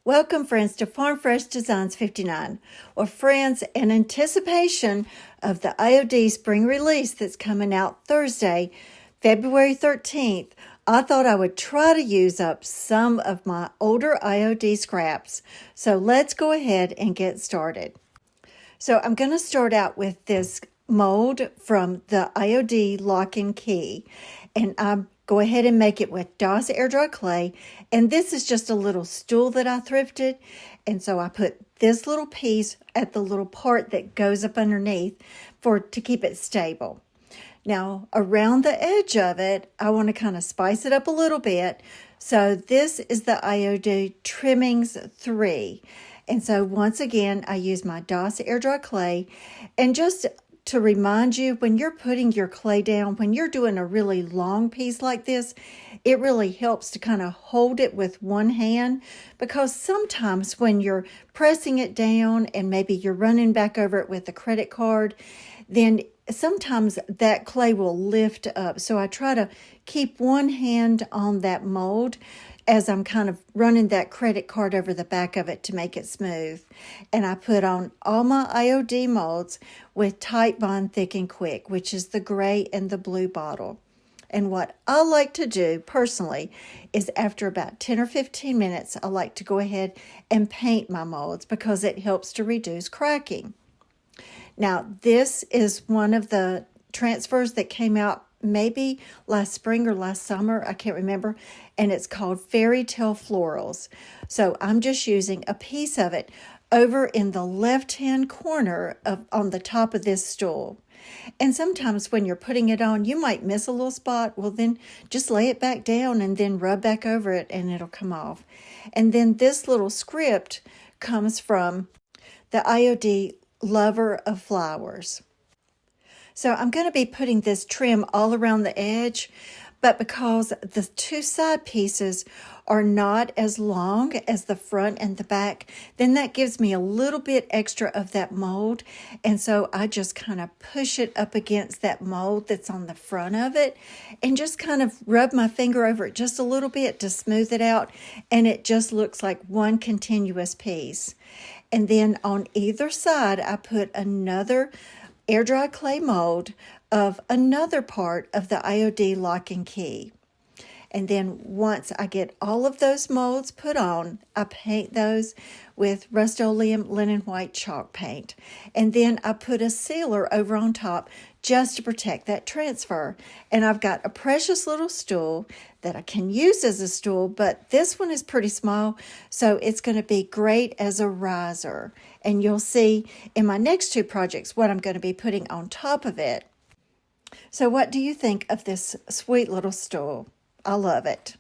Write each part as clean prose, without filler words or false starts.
Welcome, friends, to Farm Fresh Designs 59. Well, friends, in anticipation of the IOD spring release that's coming out Thursday, February 13th, I thought I would try to use up some of my older IOD scraps. So let's go ahead and get started. So I'm going to start out with this mold from the IOD Lock and Key, and I'm go ahead and make it with DOS air dry clay. And this is just a little stool that I thrifted. And so I put this little piece at the little part that goes up underneath to keep it stable. Now around the edge of it, I want to kind of spice it up a little bit. So this is the IOD Trimmings 3. And so once again, I use my DOS air dry clay. And just to remind you, when you're putting your clay down, when you're doing a really long piece like this, it really helps to kind of hold it with one hand, because sometimes when you're pressing it down and maybe you're running back over it with a credit card, then sometimes that clay will lift up. So I try to keep one hand on that mold as I'm kind of running that credit card over the back of it to make it smooth. And I put on all my IOD molds with Tight Bond Thick and Quick, which is the gray and the blue bottle. And what I like to do personally is after about 10 or 15 minutes, I like to go ahead and paint my molds because it helps to reduce cracking. Now, this is one of the transfers that came out maybe last spring or last summer, I can't remember, and it's called Fairy Tale Florals. So I'm just using a piece of it over in the left-hand corner on the top of this stool. And sometimes when you're putting it on, you might miss a little spot. Well, then just lay it back down and then rub back over it and it'll come off. And then this little script comes from the IOD Lover of Flowers. So I'm going to be putting this trim all around the edge, but because the two side pieces are not as long as the front and the back, then that gives me a little bit extra of that mold. And so I just kind of push it up against that mold that's on the front of it and just kind of rub my finger over it just a little bit to smooth it out. And it just looks like one continuous piece. And then on either side, I put another air dry clay mold of another part of the IOD Lock and Key. And then once I get all of those molds put on, I paint those with Rust-Oleum Linen White chalk paint. And then I put a sealer over on top just to protect that transfer. And I've got a precious little stool that I can use as a stool, but this one is pretty small, so it's going to be great as a riser. And you'll see in my next two projects what I'm going to be putting on top of it. So what do you think of this sweet little stool? I love it.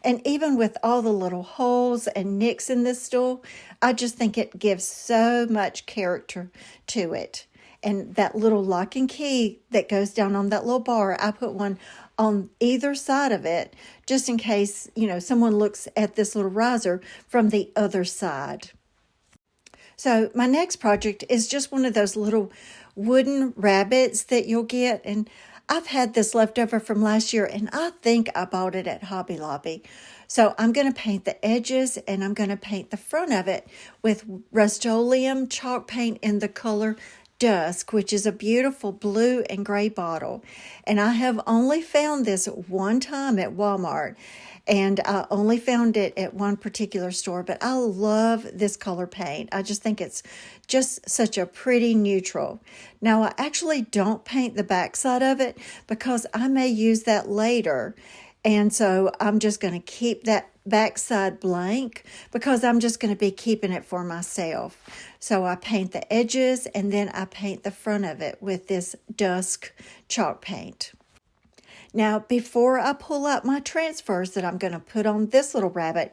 And even with all the little holes and nicks in this stool, I just think it gives so much character to it. And that little lock and key that goes down on that little bar, I put one on either side of it, just in case, someone looks at this little riser from the other side. So my next project is just one of those little wooden rabbits that you'll get. And I've had this left over from last year, and I think I bought it at Hobby Lobby. So I'm going to paint the edges, and I'm going to paint the front of it with Rust-Oleum chalk paint in the color Dusk, which is a beautiful blue and gray bottle. And I have only found this one time at Walmart, and I only found it at one particular store, but I love this color paint. I just think it's just such a pretty neutral. Now, I actually don't paint the backside of it because I may use that later. And so I'm just going to keep that backside blank because I'm just going to be keeping it for myself. So I paint the edges and then I paint the front of it with this Dusk chalk paint. Now, before I pull out my transfers that I'm going to put on this little rabbit,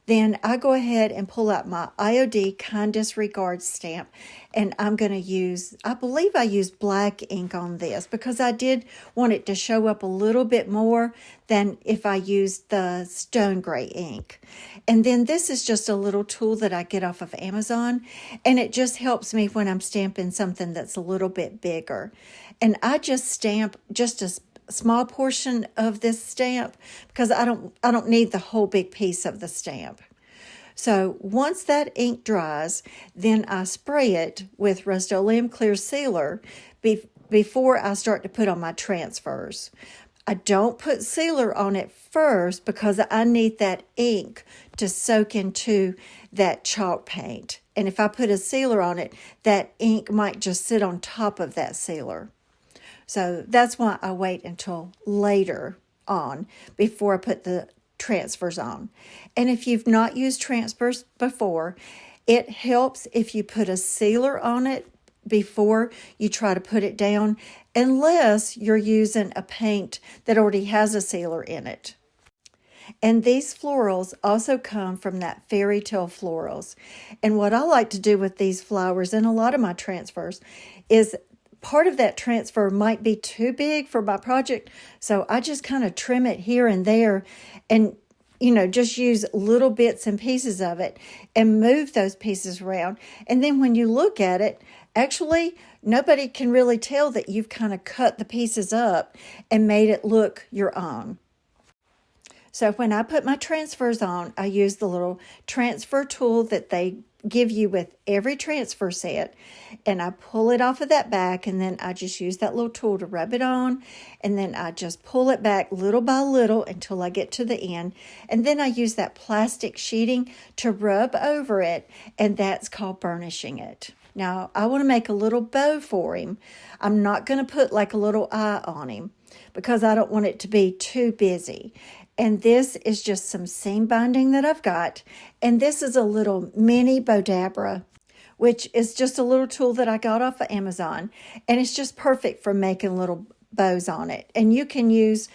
then I go ahead and pull out my IOD Kind Disregard stamp, and I'm going to use, I believe I used black ink on this because I did want it to show up a little bit more than if I used the stone gray ink. And then this is just a little tool that I get off of Amazon, and it just helps me when I'm stamping something that's a little bit bigger. And I just stamp just a small portion of this stamp because I don't need the whole big piece of the stamp. So once that ink dries, then I spray it with Rust-Oleum Clear Sealer before I start to put on my transfers. I don't put sealer on it first because I need that ink to soak into that chalk paint. And if I put a sealer on it, that ink might just sit on top of that sealer. So that's why I wait until later on before I put the transfers on. And if you've not used transfers before, it helps if you put a sealer on it before you try to put it down, unless you're using a paint that already has a sealer in it. And these florals also come from that fairy tale florals. And what I like to do with these flowers and a lot of my transfers is part of that transfer might be too big for my project, so I just kind of trim it here and there and, just use little bits and pieces of it and move those pieces around. And then when you look at it, actually, nobody can really tell that you've kind of cut the pieces up and made it look your own. So when I put my transfers on, I use the little transfer tool that they give you with every transfer set, and I pull it off of that back, and then I just use that little tool to rub it on, and then I just pull it back little by little until I get to the end, and then I use that plastic sheeting to rub over it, and that's called burnishing it. Now, I want to make a little bow for him. I'm not going to put like a little eye on him because I don't want it to be too busy. And this is just some seam binding that I've got. And this is a little mini Bodabra, which is just a little tool that I got off of Amazon. And it's just perfect for making little bows on it. And you can use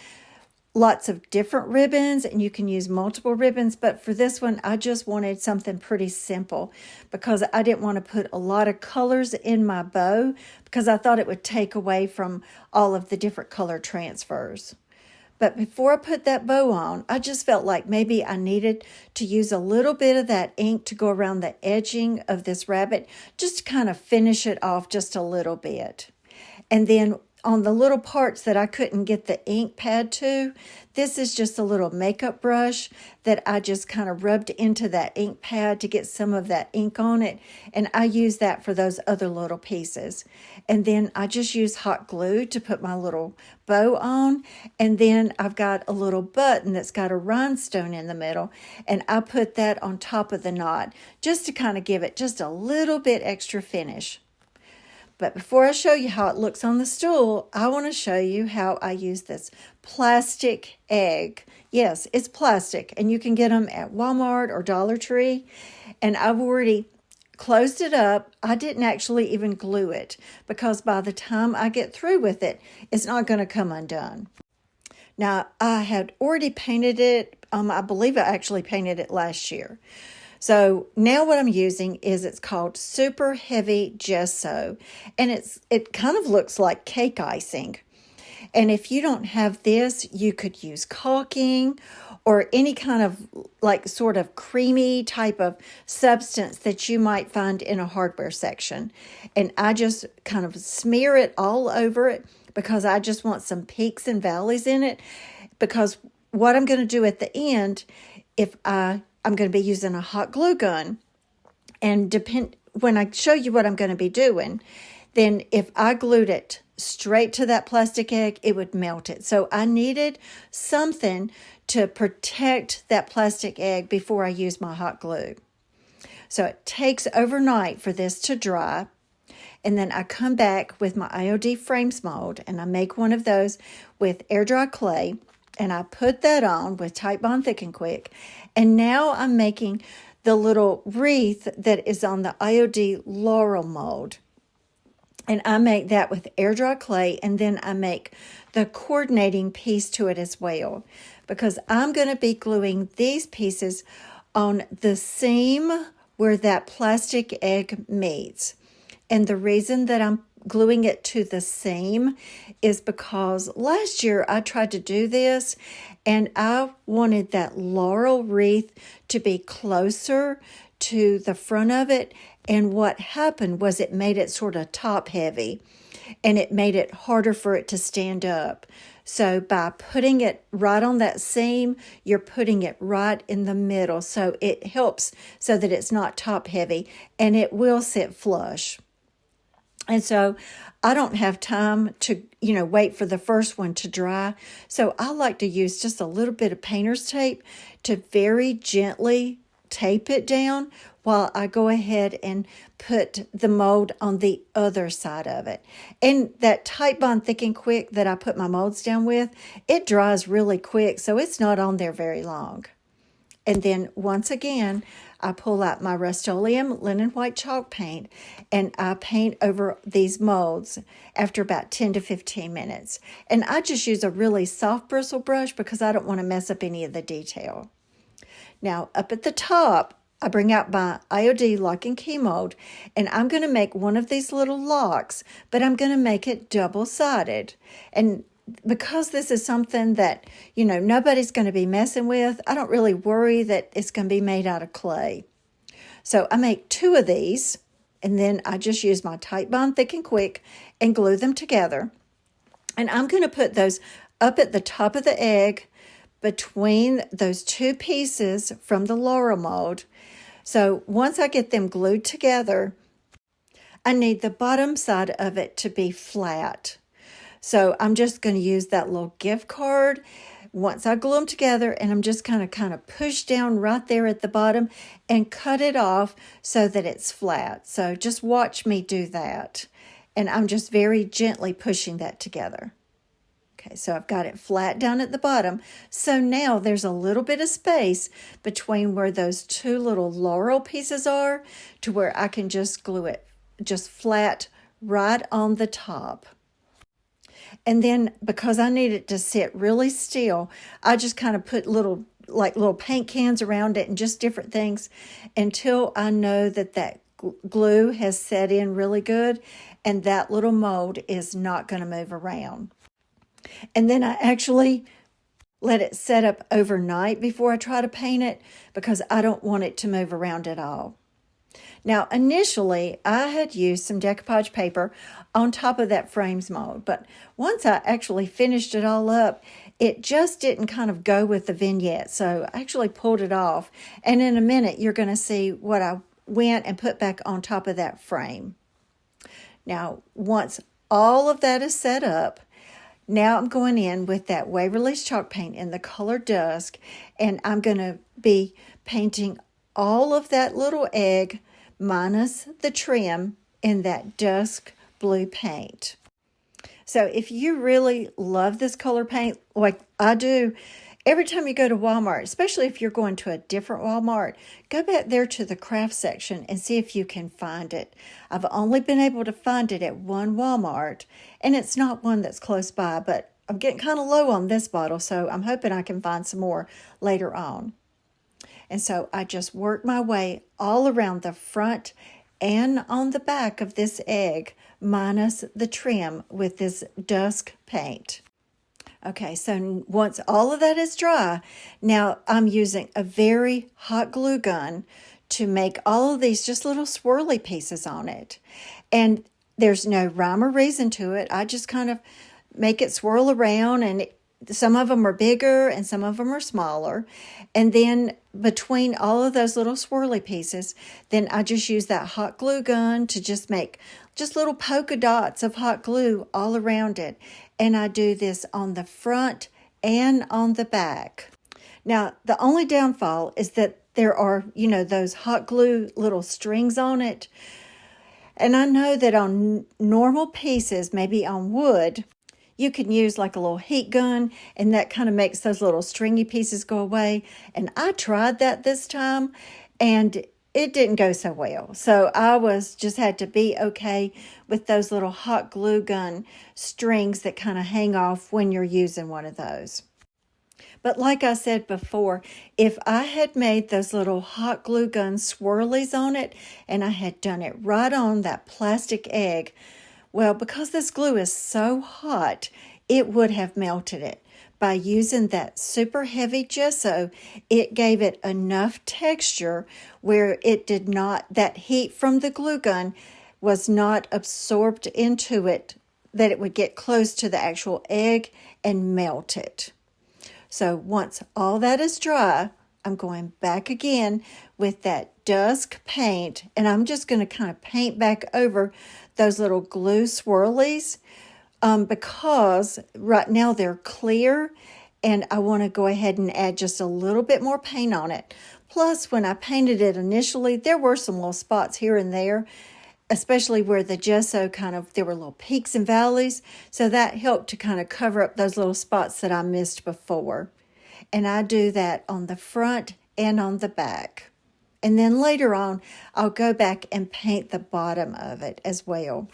lots of different ribbons and you can use multiple ribbons. But for this one, I just wanted something pretty simple because I didn't want to put a lot of colors in my bow because I thought it would take away from all of the different color transfers. But before I put that bow on, I just felt like maybe I needed to use a little bit of that ink to go around the edging of this rabbit, just to kind of finish it off just a little bit. And then on the little parts that I couldn't get the ink pad to, this is just a little makeup brush that I just kind of rubbed into that ink pad to get some of that ink on it. And I use that for those other little pieces. And then I just use hot glue to put my little bow on. And then I've got a little button that's got a rhinestone in the middle. And I put that on top of the knot just to kind of give it just a little bit extra finish. But before I show you how it looks on the stool, I want to show you how I use this plastic egg. Yes, it's plastic, and you can get them at Walmart or Dollar Tree. And I've already closed it up. I didn't actually even glue it because by the time I get through with it, it's not going to come undone. Now, I had already painted it. I believe I actually painted it last year. So now what I'm using is it's called Super Heavy Gesso, and it kind of looks like cake icing. And if you don't have this, you could use caulking or any kind of like sort of creamy type of substance that you might find in a hardware section. And I just kind of smear it all over it because I just want some peaks and valleys in it. Because what I'm going to do at the end, I'm going to be using a hot glue gun, and when I show you what I'm going to be doing, then if I glued it straight to that plastic egg, it would melt it. So I needed something to protect that plastic egg before I use my hot glue. So it takes overnight for this to dry, and then I come back with my IOD frames mold, and I make one of those with air dry clay. And I put that on with Titebond Thick and Quick. And now I'm making the little wreath that is on the IOD Laurel mold. And I make that with air dry clay. And then I make the coordinating piece to it as well. Because I'm going to be gluing these pieces on the seam where that plastic egg meets. And the reason that I'm gluing it to the seam is because last year I tried to do this and I wanted that laurel wreath to be closer to the front of it, and what happened was it made it sort of top heavy and it made it harder for it to stand up. So by putting it right on that seam, you're putting it right in the middle. So it helps so that it's not top heavy and it will sit flush. And so I don't have time to, wait for the first one to dry. So I like to use just a little bit of painter's tape to very gently tape it down while I go ahead and put the mold on the other side of it. And that Titebond Thick and Quick that I put my molds down with, it dries really quick, so it's not on there very long. And then once again, I pull out my Rust-Oleum linen white chalk paint and I paint over these molds after about 10 to 15 minutes. And I just use a really soft bristle brush because I don't want to mess up any of the detail. Now, up at the top, I bring out my IOD lock and key mold, and I'm going to make one of these little locks, but I'm going to make it double-sided. And because this is something that, nobody's going to be messing with, I don't really worry that it's going to be made out of clay. So I make 2 of these, and then I just use my Titebond Thick and Quick and glue them together. And I'm going to put those up at the top of the egg between those 2 pieces from the Laurel mold. So once I get them glued together, I need the bottom side of it to be flat. So I'm just going to use that little gift card once I glue them together, and I'm just kind of push down right there at the bottom and cut it off so that it's flat. So just watch me do that. And I'm just very gently pushing that together. Okay, so I've got it flat down at the bottom. So now there's a little bit of space between where those 2 little Laurel pieces are to where I can just glue it just flat right on the top. And then because I need it to sit really still, I just kind of put little paint cans around it and just different things until I know that glue has set in really good and that little mold is not going to move around. And then I actually let it set up overnight before I try to paint it because I don't want it to move around at all. Now, initially, I had used some decoupage paper on top of that frames mold, but once I actually finished it all up, it just didn't kind of go with the vignette, so I actually pulled it off. And in a minute, you're going to see what I went and put back on top of that frame. Now, once all of that is set up, now I'm going in with that Waverly's chalk paint in the color Dusk, and I'm going to be painting all of that little egg minus the trim in that Dusk blue paint. So if you really love this color paint like I do, every time you go to Walmart, especially if you're going to a different Walmart, go back there to the craft section and see if you can find it. I've only been able to find it at one Walmart, and it's not one that's close by, but I'm getting kind of low on this bottle, so I'm hoping I can find some more later on. And so I just work my way all around the front and on the back of this egg, minus the trim with this Dusk paint. Okay, so once all of that is dry, now I'm using a very hot glue gun to make all of these just little swirly pieces on it. And there's no rhyme or reason to it. I just kind of make it swirl around, and some of them are bigger and some of them are smaller. And then between all of those little swirly pieces, then I just use that hot glue gun to just make just little polka dots of hot glue all around it. And I do this on the front and on the back. Now, the only downfall is that there are, those hot glue little strings on it. And I know that on normal pieces, maybe on wood, you can use like a little heat gun, and that kind of makes those little stringy pieces go away. And I tried that this time, and it didn't go so well. So I just had to be okay with those little hot glue gun strings that kind of hang off when you're using one of those. But like I said before, if I had made those little hot glue gun swirlies on it, and I had done it right on that plastic egg, well, because this glue is so hot, it would have melted it. By using that super heavy gesso, it gave it enough texture where it did not, that heat from the glue gun was not absorbed into it that it would get close to the actual egg and melt it. So once all that is dry, I'm going back again with that dusk paint, and I'm just going to kind of paint back over those little glue swirlies because right now they're clear, and I want to go ahead and add just a little bit more paint on it. Plus, when I painted it initially, there were some little spots here and there, especially where the gesso there were little peaks and valleys. So that helped to kind of cover up those little spots that I missed before. And I do that on the front and on the back. And then later on, I'll go back and paint the bottom of it as well.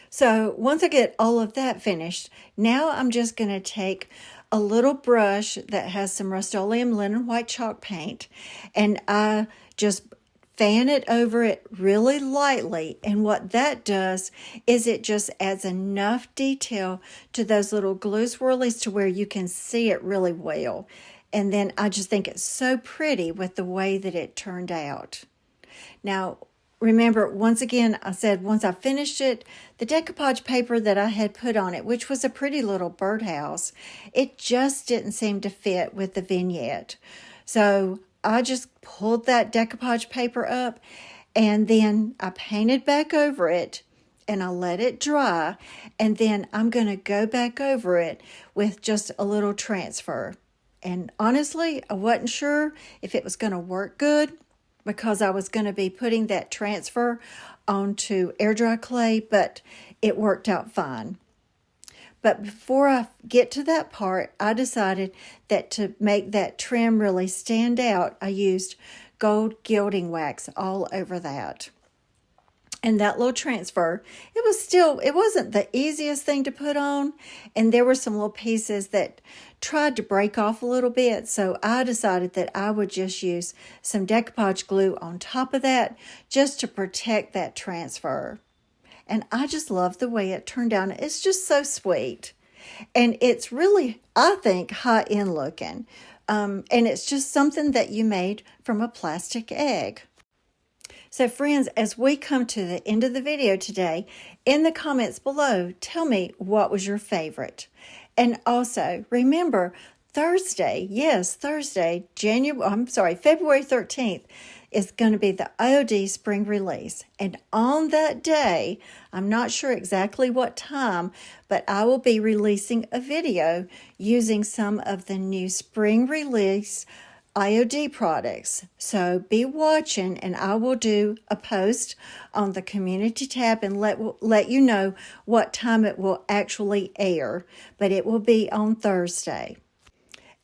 So once I get all of that finished, now I'm just going to take a little brush that has some Rust-Oleum linen white chalk paint, and I just fan it over it really lightly. And what that does is it just adds enough detail to those little glue swirlies to where you can see it really well. And then I just think it's so pretty with the way that it turned out. Now, remember, once again, I said once I finished it, the decoupage paper that I had put on it, which was a pretty little birdhouse, it just didn't seem to fit with the vignette. So I just pulled that decoupage paper up, and then I painted back over it, and I let it dry, and then I'm going to go back over it with just a little transfer. And honestly, I wasn't sure if it was going to work good because I was going to be putting that transfer onto air dry clay, but it worked out fine. But before I get to that part, I decided that to make that trim really stand out, I used gold gilding wax all over that. And that little transfer, it wasn't the easiest thing to put on. And there were some little pieces that tried to break off a little bit. So I decided that I would just use some decoupage glue on top of that just to protect that transfer. And I just love the way it turned out. It's just so sweet. And it's really, I think, high-end looking. And it's just something that you made from a plastic egg. So friends, as we come to the end of the video today, in the comments below, tell me what was your favorite. And also, remember, February 13th is going to be the IOD spring release. And on that day, I'm not sure exactly what time, but I will be releasing a video using some of the new spring release IOD products. So be watching, and I will do a post on the community tab and let you know what time it will actually air, but it will be on Thursday.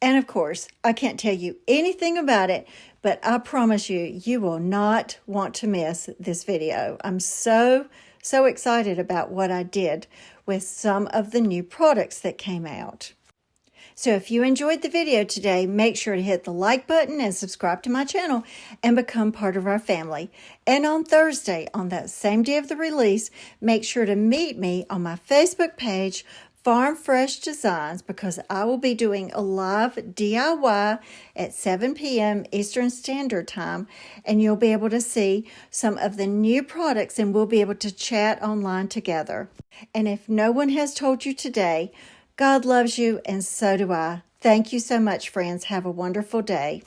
And of course, I can't tell you anything about it, but I promise you, you will not want to miss this video. I'm so excited about what I did with some of the new products that came out. So if you enjoyed the video today, make sure to hit the like button and subscribe to my channel and become part of our family. And on Thursday, on that same day of the release, make sure to meet me on my Facebook page, Farm Fresh Designs, because I will be doing a live DIY at 7 p.m. Eastern Standard Time, and you'll be able to see some of the new products, and we'll be able to chat online together. And if no one has told you today, God loves you, and so do I. Thank you so much, friends. Have a wonderful day.